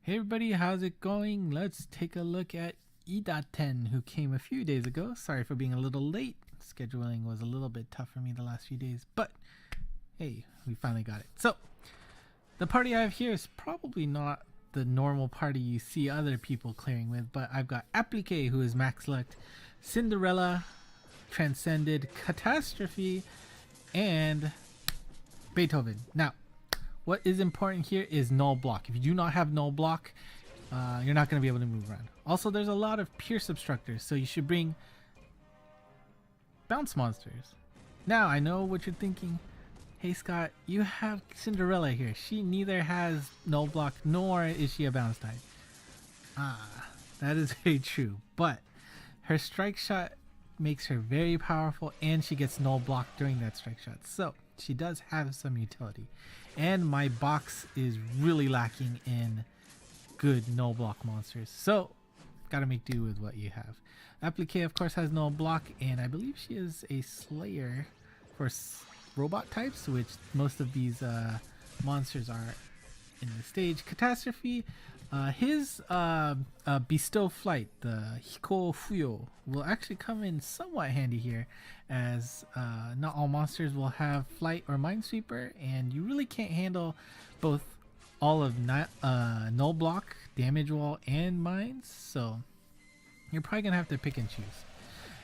Hey everybody, how's it going? Let's take a look at Idaten, who came a few days ago. Sorry for being a little late. Scheduling was a little bit tough for me the last few days, but hey, we finally got it. So, the party I have here is probably not the normal party you see other people clearing with, but I've got Applique, who is max luck, Cinderella, Transcended, Catastrophe, and Beethoven. Now, what is important here is null block. If you do not have null block, you're not going to be able to move around. Also, there's a lot of pierce obstructors, so you should bring bounce monsters. Now, I know what you're thinking. Hey Scott, you have Cinderella here. She neither has null block nor is she a bounce type. That is very true. But her strike shot makes her very powerful and she gets null block during that strike shot. So she does have some utility. And my box is really lacking in good null block monsters. So gotta make do with what you have. Applique of course has null block, and I believe she is a slayer for robot types, which most of these monsters are in the stage. Catastrophe, his bestow flight, the Hiko Fuyo, will actually come in somewhat handy here, as not all monsters will have flight or minesweeper, and you really can't handle both all of null block, damage wall, and mines, so you're probably gonna have to pick and choose.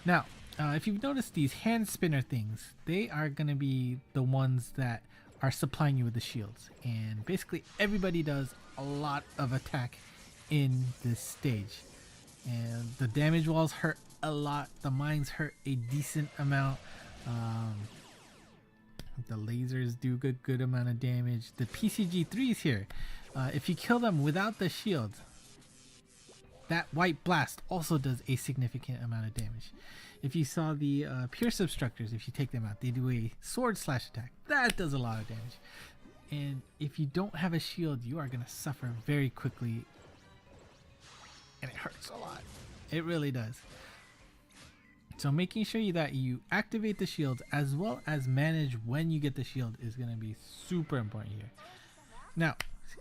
Now, if you've noticed these hand spinner things, they are going to be the ones that are supplying you with the shields. And basically everybody does a lot of attack in this stage. And the damage walls hurt a lot. The mines hurt a decent amount. The lasers do a good amount of damage. The PCG3s here, if you kill them without the shield, that white blast also does a significant amount of damage. If you saw the pierce obstructors, if you take them out, they do a sword slash attack. That does a lot of damage. And if you don't have a shield, you are going to suffer very quickly. And it hurts a lot. It really does. So making sure that you activate the shields as well as manage when you get the shield is going to be super important here. Now,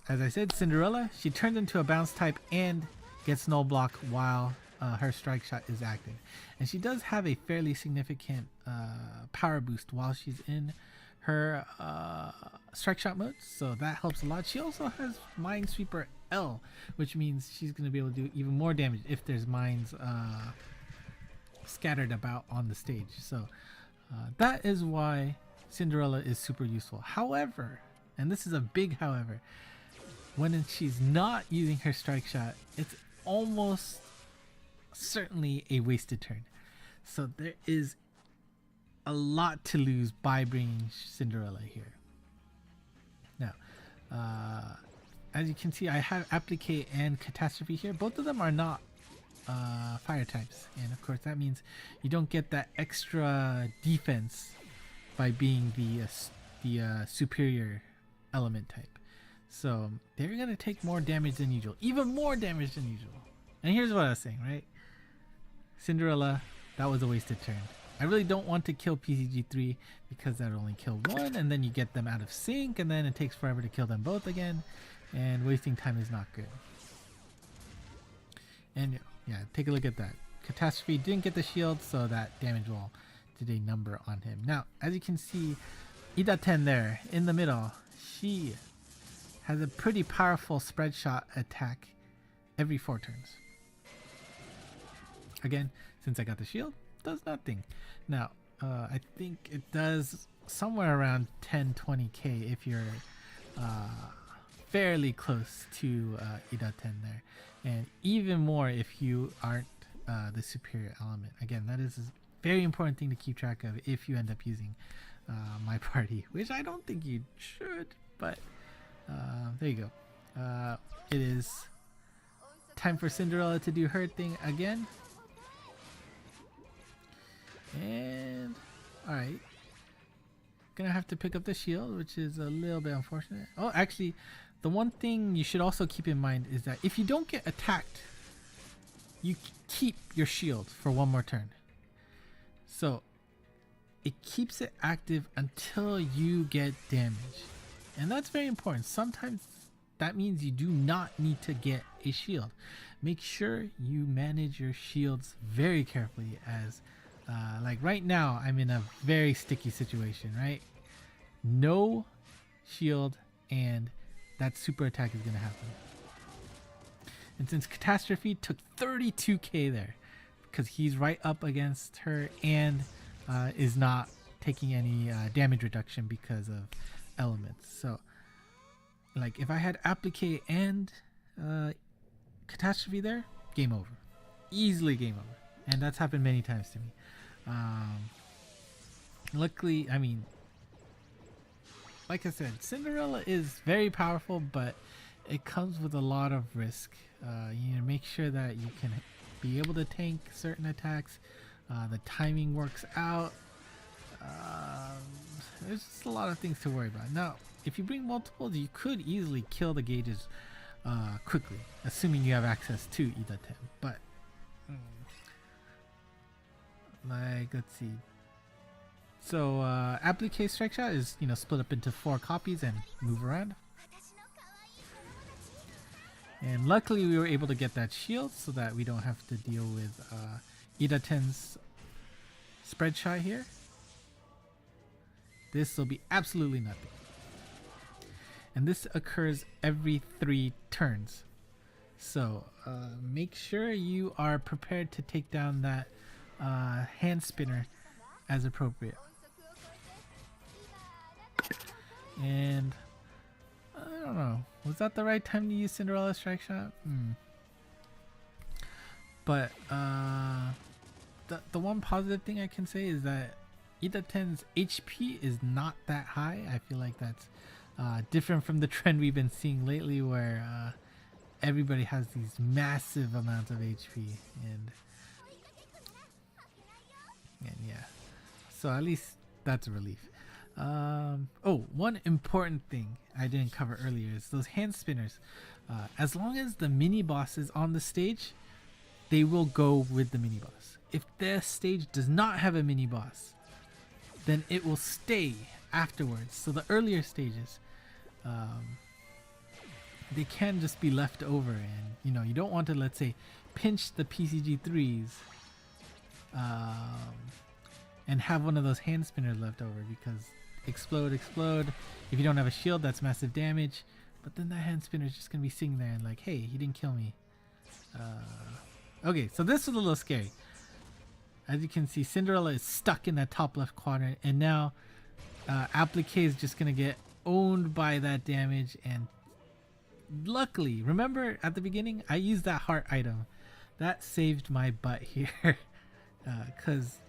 as I said, Cinderella, she turns into a bounce type and gets null block while her strike shot is active, and she does have a fairly significant power boost while she's in her strike shot mode, so that helps a lot. She also has minesweeper L, which means she's going to be able to do even more damage if there's mines scattered about on the stage. So that is why Cinderella is super useful. However, and this is a big however, when she's not using her strike shot, it's almost certainly a wasted turn. So there is a lot to lose by bringing Cinderella here. Now, as you can see, I have Applique and Catastrophe here. Both of them are not fire types, and of course that means you don't get that extra defense by being the superior element type. So they're gonna take more damage than usual, even more damage than usual. And here's what I was saying, right? Cinderella, that was a wasted turn. I really don't want to kill PCG3 because that'll only kill one, and then you get them out of sync, and then it takes forever to kill them both again, and wasting time is not good. And yeah, take a look at that. Catastrophe didn't get the shield, so that damage wall did a number on him. Now, as you can see, Idaten there in the middle, she has a pretty powerful spread shot attack every 4 turns. Again, since I got the shield, does nothing. Now, I think it does somewhere around 10-20k if you're fairly close to Idaten there, and even more if you aren't the superior element. Again, that is a very important thing to keep track of if you end up using my party, which I don't think you should, but there you go. It is time for Cinderella to do her thing again. And alright, gonna have to pick up the shield, which is a little bit unfortunate. Oh, actually, the one thing you should also keep in mind is that if you don't get attacked, you keep your shield for one more turn. So it keeps it active until you get damage. And that's very important. Sometimes that means you do not need to get a shield. Make sure you manage your shields very carefully, as like right now I'm in a very sticky situation, right? No shield and that super attack is going to happen. And since Catastrophe took 32k there, because he's right up against her and is not taking any damage reduction because of elements. So like if I had Applique and Catastrophe there, game over. Easily game over. And that's happened many times to me. Luckily, I mean, like I said, Cinderella is very powerful, but it comes with a lot of risk. You need to make sure that you can be able to tank certain attacks. The timing works out. There's just a lot of things to worry about. Now, if you bring multiples, you could easily kill the gauges quickly, assuming you have access to Idaten. But like, let's see. So Applique Strike Shot is, you know, split up into 4 copies and move around. And luckily we were able to get that shield so that we don't have to deal with Idaten's spread shot here. This will be absolutely nothing. And this occurs every 3 turns. So make sure you are prepared to take down that hand spinner as appropriate. And I don't know, was that the right time to use Cinderella's Strike Shot? But the one positive thing I can say is that Idaten's HP is not that high. I feel like that's different from the trend we've been seeing lately, where everybody has these massive amounts of HP, and yeah, so at least that's a relief. Oh, one important thing I didn't cover earlier is those hand spinners. As long as the mini boss is on the stage, they will go with the mini boss. If the stage does not have a mini boss, then it will stay afterwards. So the earlier stages, they can just be left over, and you know, you don't want to, let's say, pinch the PCG3s and have one of those hand spinners left over, because explode. If you don't have a shield, that's massive damage. But then that hand spinner is just gonna be sitting there and like, hey, he didn't kill me. Okay, so this was a little scary. As you can see, Cinderella is stuck in that top left quadrant, and now Applique is just gonna get owned by that damage. And luckily, remember at the beginning, I used that heart item. That saved my butt here, because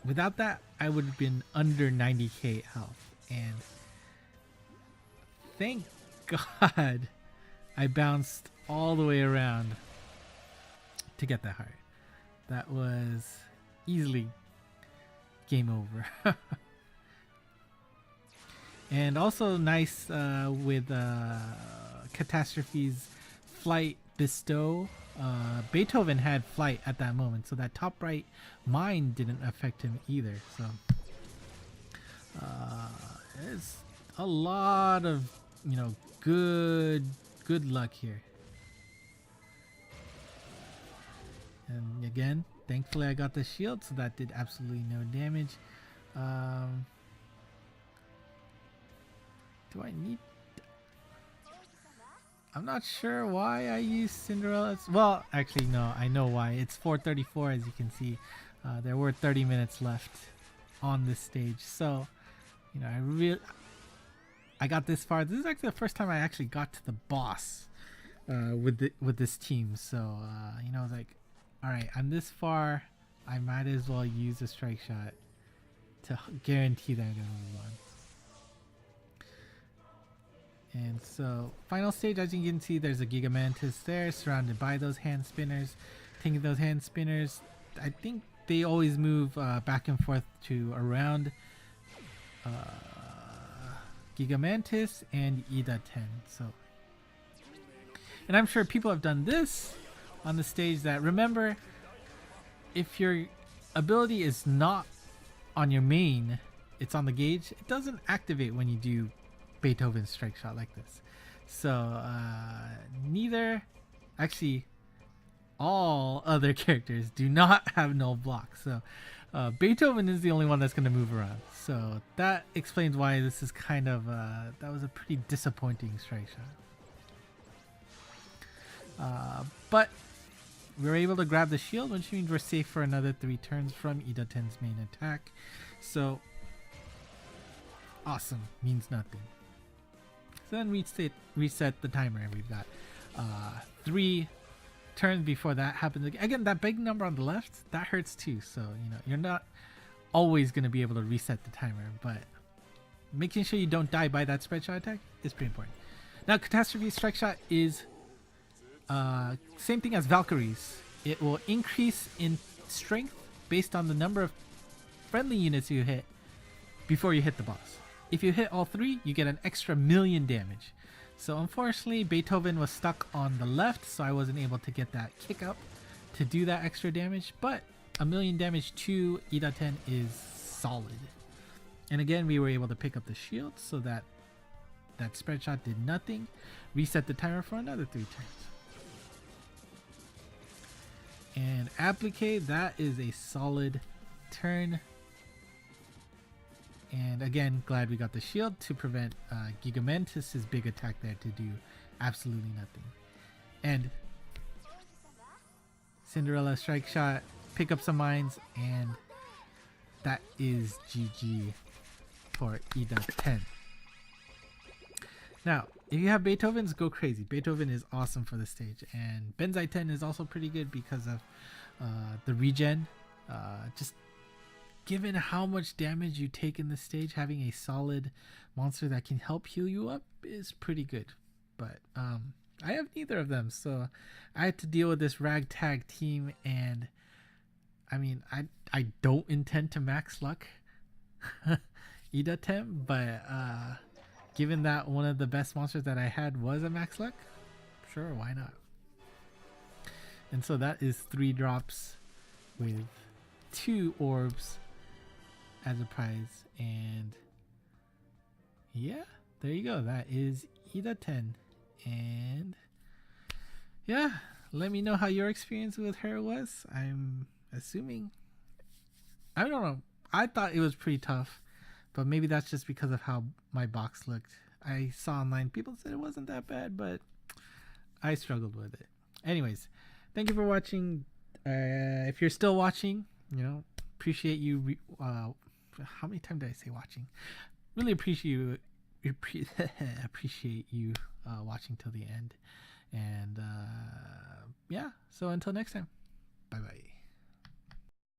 without that, I would have been under 90k health. And thank God I bounced all the way around to get that heart. That was easily game over. And also nice with Catastrophe's flight bestow. Beethoven had flight at that moment, so that top right mine didn't affect him either. So there's a lot of, you know, good luck here. And again, thankfully I got the shield, so that did absolutely no damage. Do I need... I'm not sure why I use Cinderella's... Well, actually no, I know why. It's 4:34, as you can see. There were 30 minutes left on this stage, so you know, I got this far. This is actually the first time I actually got to the boss with this team. So you know, I was like, all right, I'm this far, I might as well use a strike shot to guarantee that I'm gonna move on. And so final stage, as you can see, there's a Giga Mantis there surrounded by those hand spinners. Taking those hand spinners, I think they always move back and forth to around Giga Mantis and Idaten. So, and I'm sure people have done this on the stage. That, remember, if your ability is not on your main, it's on the gauge, it doesn't activate when you do Beethoven's strike shot like this. So neither, actually, all other characters do not have null block. So Beethoven is the only one that's going to move around. So that explains why this is kind of that was a pretty disappointing strike shot. But we were able to grab the shield, which means we're safe for another 3 turns from Idaten's main attack. So awesome, means nothing. So then we reset the timer, and we've got 3 turns before that happens. Again, that big number on the left, that hurts too. So, you know, you're not always going to be able to reset the timer, but making sure you don't die by that spread shot attack is pretty important. Now, Catastrophe Strike Shot is same thing as Valkyrie's. It will increase in strength based on the number of friendly units you hit before you hit the boss. If you hit all 3, you get an extra 1,000,000 damage. So unfortunately, Beethoven was stuck on the left, so I wasn't able to get that kick up to do that extra damage, but 1,000,000 damage to Idaten is solid. And again, we were able to pick up the shield so that that spread shot did nothing. Reset the timer for another 3 turns. And Applique, that is a solid turn. And again, glad we got the shield to prevent Gigamentus' big attack there to do absolutely nothing. And Cinderella Strike Shot, pick up some mines, and that is GG for Idaten. Now, if you have Beethoven's, go crazy. Beethoven is awesome for the stage, and Benzaiten is also pretty good because of the regen. Just given how much damage you take in the stage, having a solid monster that can help heal you up is pretty good. But I have neither of them, so I had to deal with this ragtag team, and I mean, I don't intend to max luck Idaten, but given that one of the best monsters that I had was a max luck, sure, why not? And so that is 3 drops with 2 orbs as a prize, and yeah, there you go. That is Idaten. And yeah, let me know how your experience with her was. I'm assuming, I don't know, I thought it was pretty tough, but maybe that's just because of how my box looked. I saw online people said it wasn't that bad, but I struggled with it. Anyways, thank you for watching. If you're still watching, you know, appreciate you. How many times did I say watching? Really appreciate you watching till the end. And yeah, so until next time.